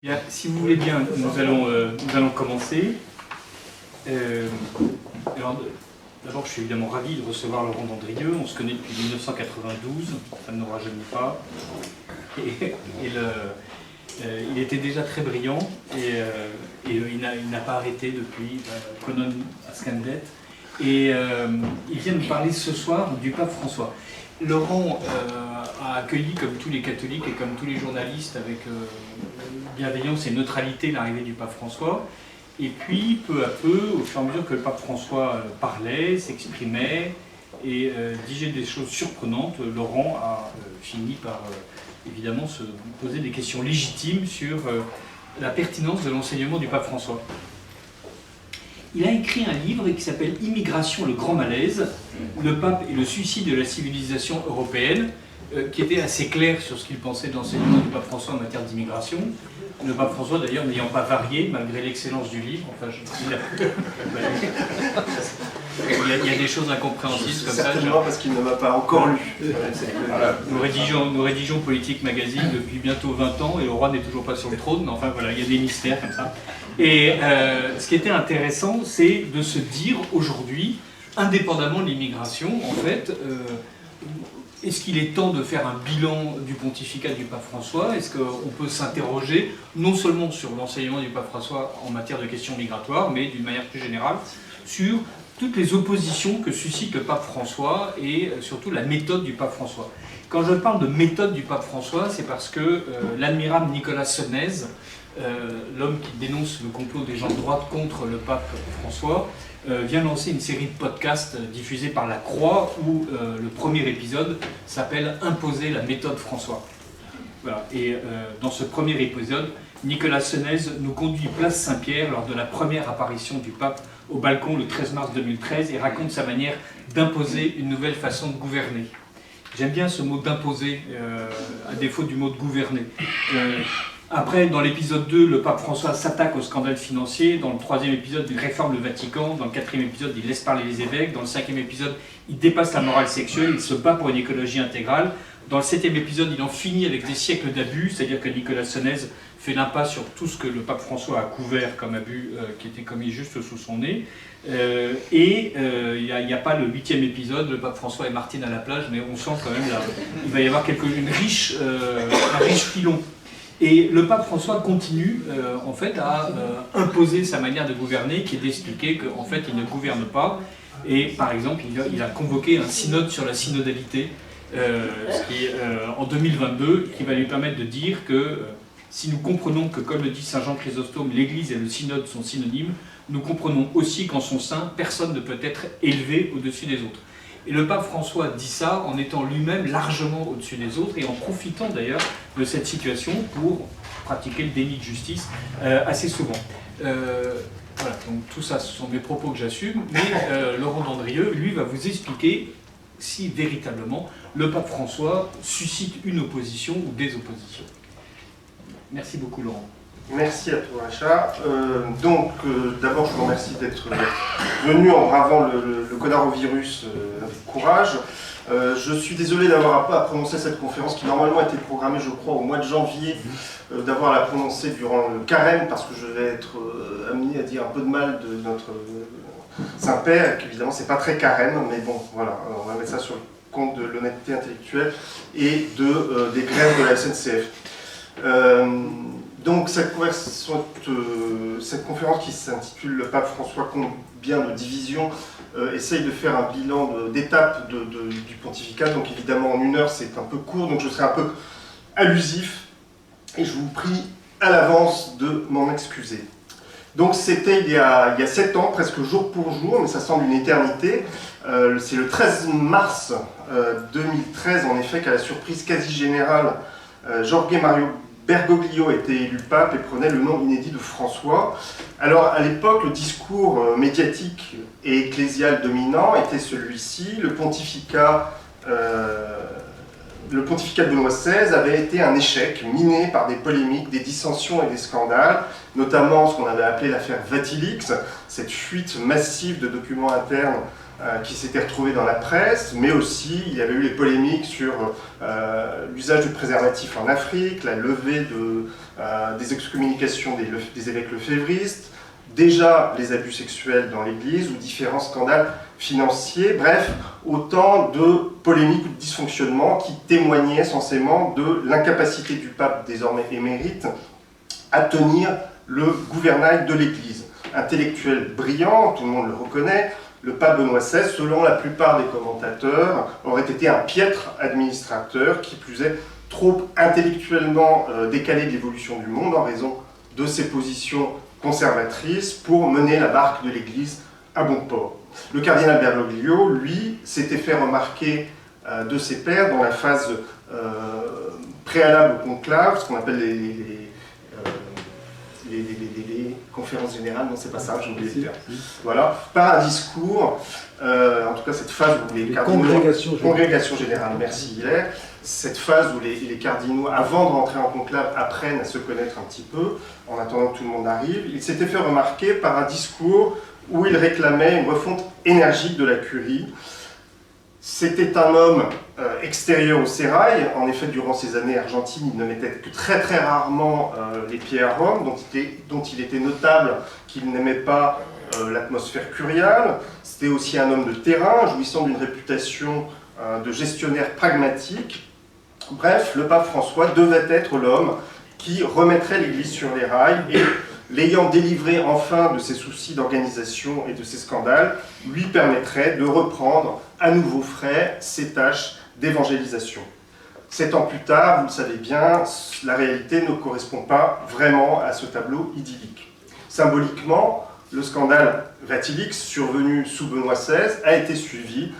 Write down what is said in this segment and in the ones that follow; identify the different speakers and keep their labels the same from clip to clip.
Speaker 1: Bien, si vous voulez bien, nous allons commencer. D'abord, je suis évidemment ravi de recevoir Laurent Dandrieux. On se connaît depuis 1992, ça ne nous rajeunit pas. Il était déjà très brillant et il n'a pas arrêté depuis Conon Ascandet. Et il vient nous parler ce soir du pape François. Laurent a accueilli, comme tous les catholiques et comme tous les journalistes, avec bienveillance et neutralité l'arrivée du pape François. Et puis, peu à peu, au fur et à mesure que le pape François parlait, s'exprimait et disait des choses surprenantes, Laurent a fini par évidemment se poser des questions légitimes sur la pertinence de l'enseignement du pape François. Il a écrit un livre qui s'appelle « Immigration, le grand malaise, le pape et le suicide de la civilisation européenne », qui était assez clair sur ce qu'il pensait de l'enseignement du pape François en matière d'immigration. Le pape François, d'ailleurs, n'ayant pas varié, malgré l'excellence du livre. Enfin, il y a des choses incompréhensibles comme ça.
Speaker 2: Certainement parce qu'il ne m'a pas encore lu.
Speaker 1: Voilà. Nous rédigeons Politique Magazine depuis bientôt 20 ans et le roi n'est toujours pas sur le trône. Mais enfin, voilà, il y a des mystères comme ça. Et ce qui était intéressant, c'est de se dire aujourd'hui, indépendamment de l'immigration, en fait, est-ce qu'il est temps de faire un bilan du pontificat du pape François? Est-ce qu'on peut s'interroger non seulement sur l'enseignement du pape François en matière de questions migratoires, mais d'une manière plus générale sur toutes les oppositions que suscite le pape François et surtout la méthode du pape François. Quand je parle de méthode du pape François, c'est parce que l'admirable Nicolas Senez, l'homme qui dénonce le complot des gens de droite contre le pape François, vient lancer une série de podcasts diffusés par La Croix où le premier épisode s'appelle « Imposer la méthode François ». Voilà. Et dans ce premier épisode, Nicolas Senez nous conduit place Saint-Pierre lors de la première apparition du pape au balcon le 13 mars 2013 et raconte sa manière d'imposer une nouvelle façon de gouverner. J'aime bien ce mot d'imposer, à défaut du mot de gouverner. Après, dans l'épisode 2, le pape François s'attaque au scandale financier. Dans le troisième épisode, il réforme le Vatican. Dans le quatrième épisode, il laisse parler les évêques. Dans le cinquième épisode, il dépasse la morale sexuelle. Il se bat pour une écologie intégrale. Dans le septième épisode, il en finit avec des siècles d'abus. C'est-à-dire que Nicolas Senez fait l'impasse sur tout ce que le pape François a couvert comme abus qui était commis juste sous son nez. Il n'y a pas le huitième épisode, le pape François et Martine à la plage, mais on sent quand même là, il va y avoir un riche filon. Et le pape François continue en fait à imposer sa manière de gouverner, qui est d'expliquer qu'en fait il ne gouverne pas. Et par exemple, il a convoqué un synode sur la synodalité, en 2022, qui va lui permettre de dire que si nous comprenons que, comme le dit saint Jean Chrysostome, l'Église et le synode sont synonymes, nous comprenons aussi qu'en son sein, personne ne peut être élevé au-dessus des autres. Et le pape François dit ça en étant lui-même largement au-dessus des autres et en profitant d'ailleurs de cette situation pour pratiquer le déni de justice assez souvent. Voilà, donc tout ça, ce sont mes propos que j'assume, mais Laurent Dandrieux, lui, va vous expliquer si véritablement le pape François suscite une opposition ou des oppositions. Merci beaucoup, Laurent.
Speaker 2: Merci à toi, Richard. D'abord, je vous remercie d'être venu en bravant le coronavirus avec courage. Je suis désolé d'avoir pas à prononcer cette conférence qui normalement était programmée, je crois, au mois de janvier, d'avoir à la prononcer durant le carême, parce que je vais être amené à dire un peu de mal de notre Saint-Père, et qu'évidemment, c'est pas très carême, mais bon, voilà, on va mettre ça sur le compte de l'honnêteté intellectuelle et des grèves de la SNCF. Donc cette conférence qui s'intitule « Le pape François combien de divisions » essaye de faire un bilan d'étape du pontificat. Donc évidemment en 1 heure c'est un peu court, donc je serai un peu allusif et je vous prie à l'avance de m'en excuser. Donc c'était il y a 7 ans, presque jour pour jour, mais ça semble une éternité. C'est le 13 mars 2013 en effet qu'à la surprise quasi générale, Jorge Mario Bergoglio était élu pape et prenait le nom inédit de François. Alors à l'époque, le discours médiatique et ecclésial dominant était celui-ci. Le pontificat le pontificat de Benoît XVI avait été un échec miné par des polémiques, des dissensions et des scandales, notamment ce qu'on avait appelé l'affaire Vatilix, cette fuite massive de documents internes qui s'étaient retrouvés dans la presse, mais aussi il y avait eu les polémiques sur l'usage du préservatif en Afrique, la levée des excommunications des évêques lefévristes, déjà les abus sexuels dans l'Église ou différents scandales financiers, bref, autant de polémiques ou de dysfonctionnements qui témoignaient censément de l'incapacité du pape, désormais émérite, à tenir le gouvernail de l'Église. Intellectuel brillant, tout le monde le reconnaît, le pape Benoît XVI, selon la plupart des commentateurs, aurait été un piètre administrateur, qui plus est trop intellectuellement décalé de l'évolution du monde en raison de ses positions conservatrices pour mener la barque de l'Église à bon port. Le cardinal Bergoglio, lui, s'était fait remarquer de ses pairs dans la phase préalable au conclave, ce qu'on appelle les conférences générales, non c'est pas ça, j'ai oublié le terme. Voilà, par un discours, en tout cas cette phase où les cardinaux... Congrégation générale, merci Hilaire. Cette phase où les cardinaux, avant de rentrer en conclave, apprennent à se connaître un petit peu, en attendant que tout le monde arrive, il s'était fait remarquer par un discours où il réclamait une refonte énergique de la curie. C'était un homme extérieur au sérail. En effet, durant ces années argentines, il ne mettait que très très rarement les pieds à Rome, dont il était notable qu'il n'aimait pas l'atmosphère curiale. C'était aussi un homme de terrain, jouissant d'une réputation de gestionnaire pragmatique. Bref, le pape François devait être l'homme qui remettrait l'Église sur les rails et, l'ayant délivré enfin de ses soucis d'organisation et de ses scandales, lui permettrait de reprendre à nouveau frais ses tâches d'évangélisation. 7 ans plus tard, vous le savez bien, la réalité ne correspond pas vraiment à ce tableau idyllique. Symboliquement, le scandale Vatilix, survenu sous Benoît XVI, a été suivi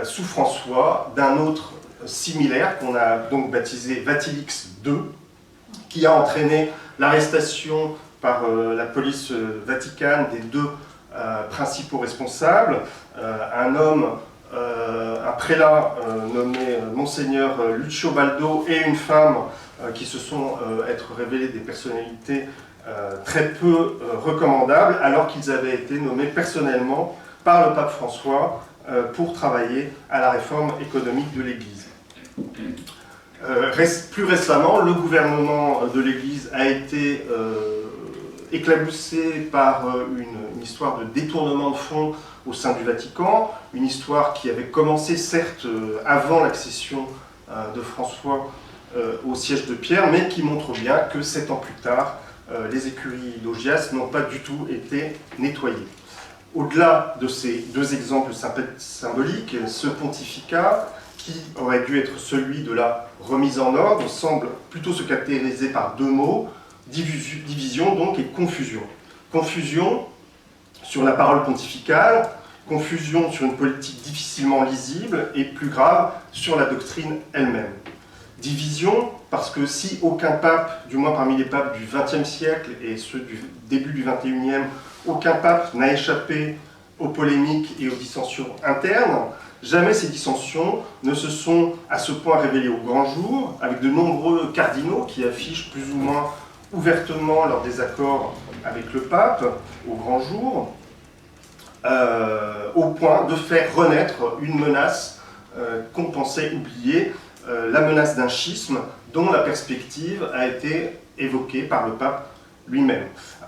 Speaker 2: sous François d'un autre similaire qu'on a donc baptisé Vatilix II, qui a entraîné l'arrestation par la police vaticane des deux principaux responsables, un homme, un prélat nommé Monseigneur Lucio Baldo et une femme qui se sont être révélés des personnalités très peu recommandables, alors qu'ils avaient été nommés personnellement par le pape François pour travailler à la réforme économique de l'Église. Plus récemment, le gouvernement de l'Église a été éclaboussé par une histoire de détournement de fonds au sein du Vatican, une histoire qui avait commencé certes avant l'accession de François au siège de Pierre, mais qui montre bien que 7 ans plus tard, les écuries d'Augias n'ont pas du tout été nettoyées. Au-delà de ces deux exemples symboliques, ce pontificat, qui aurait dû être celui de la remise en ordre, semble plutôt se caractériser par deux mots, division donc et confusion. Confusion sur la parole pontificale, confusion sur une politique difficilement lisible et plus grave sur la doctrine elle-même. Division parce que si aucun pape, du moins parmi les papes du XXe siècle et ceux du début du XXIe, aucun pape n'a échappé aux polémiques et aux dissensions internes, jamais ces dissensions ne se sont à ce point révélées au grand jour, avec de nombreux cardinaux qui affichent plus ou moins ouvertement leur désaccord avec le pape au grand jour, au point de faire renaître une menace qu'on pensait oublier, la menace d'un schisme dont la perspective a été évoquée par le pape lui-même.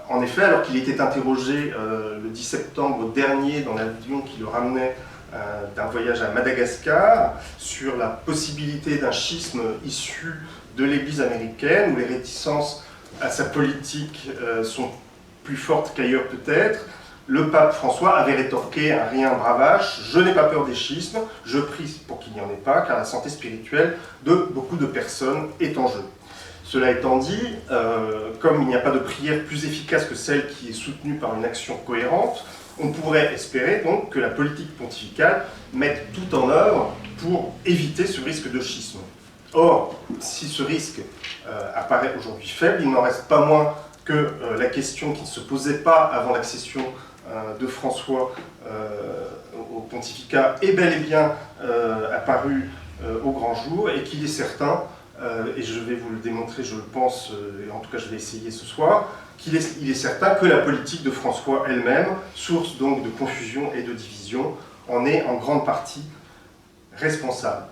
Speaker 2: En effet, alors qu'il était interrogé le 10 septembre dernier dans l'avion qui le ramenait d'un voyage à Madagascar sur la possibilité d'un schisme issu de l'Église américaine, où les réticences à sa politique sont plus fortes qu'ailleurs peut-être, le pape François avait rétorqué un rien bravache: je n'ai pas peur des schismes, je prie pour qu'il n'y en ait pas, car la santé spirituelle de beaucoup de personnes est en jeu. Cela étant dit, comme il n'y a pas de prière plus efficace que celle qui est soutenue par une action cohérente, on pourrait espérer donc que la politique pontificale mette tout en œuvre pour éviter ce risque de schisme. Or, si ce risque apparaît aujourd'hui faible, il n'en reste pas moins que la question qui ne se posait pas avant l'accession de François au pontificat est bel et bien apparue au grand jour, et qu'il est certain, et je vais vous le démontrer, je le pense, et en tout cas je vais essayer ce soir, il est certain que la politique de François elle-même, source donc de confusion et de division, en est en grande partie responsable.